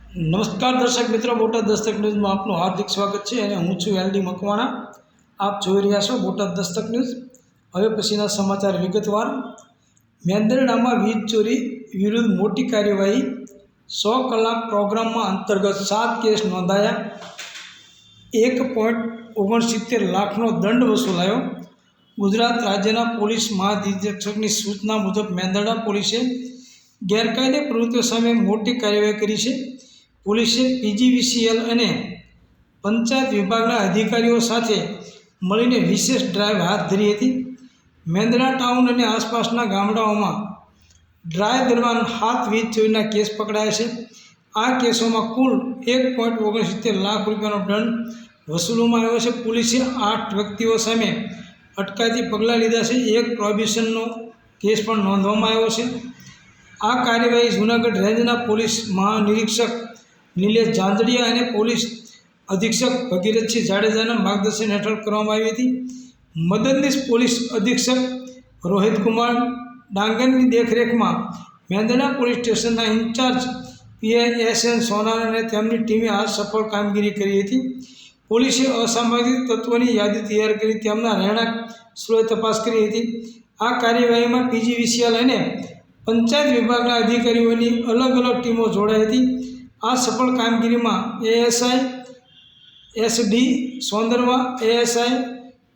નમસ્કાર દર્શક મિત્રો, બોટાદ દસ્તક ન્યૂઝમાં આપનું હાર્દિક સ્વાગત છે અને હું છું એલડી મકવાણા। આપ જોઈ રહ્યા છો બોટાદ દસ્તક ન્યૂઝ। હવે પછીના સમાચાર વિગતવાર। મેંદરડામાં વીજ ચોરી વિરુદ્ધ મોટી કાર્યવાહી। 100 કલાક પ્રોગ્રામમાં અંતર્ગત 7 કેસ નોંધાયા। 1.69 લાખનો દંડ વસૂલાયો। ગુજરાત રાજ્યના પોલીસ મહાનિરીક્ષકની સૂચના મુજબ મેંદરડા પોલીસે ગેરકાયદે પ્રવૃત્તિઓ સામે મોટી કાર્યવાહી કરી છે। પોલીસે પીજીવીસીએલ અને પંચાયત વિભાગના અધિકારીઓ સાથે મળીને વિશેષ ડ્રાઈવ હાથ ધરી હતી। મેંદરડા ટાઉન અને આસપાસના ગામડાઓમાં ડ્રાઈવ દરમિયાન 7 વીજ ચોરીના કેસ પકડાયા છે। આ કેસોમાં કુલ 1.69 લાખ રૂપિયાનો દંડ વસૂલવામાં આવ્યો છે। પોલીસે 8 વ્યક્તિઓ સામે અટકાયતી પગલાં લીધા છે। એક પ્રોહિબિશનનો કેસ પણ નોંધવામાં આવ્યો છે। આ કાર્યવાહી જૂનાગઢ રેન્જના પોલીસ મહાનિરીક્ષક નિલેશ જાંજડિયા અને પોલીસ અધિક્ષક ભગીરથસિંહ જાડેજાના માર્ગદર્શન હેઠળ કરવામાં આવી હતી। મદદનીશ પોલીસ અધિક્ષક રોહિતકુમાર ડાંગરની દેખરેખમાં મેંદરડા પોલીસ સ્ટેશનના ઇન્ચાર્જ PISN સોનાર અને તેમની ટીમે આ સફળ કામગીરી કરી હતી। પોલીસે અસામાજિક તત્વોની યાદી તૈયાર કરી તેમના રહેણાંક સ્થળોએ તપાસ કરી હતી। આ કાર્યવાહીમાં પીજીવીસીએલ અને પંચાયત વિભાગના અધિકારીઓની અલગ અલગ ટીમો જોડાઈ હતી। આ સફળ કામગીરીમાં ASI SD Sondarva, ASI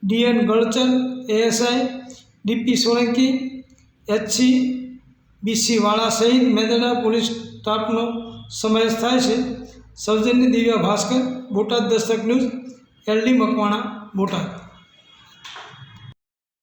DN Galchar, ASI DP Solanki, HC BC વાળા સહિત મેંદરડા પોલીસ સ્ટાફનો સમાવેશ થાય છે। સૌજન્ય દિવ્યા ભાસ્કર, બોટાદ દસ્તક ન્યૂઝ, LD મકવાણા, બોટાદ।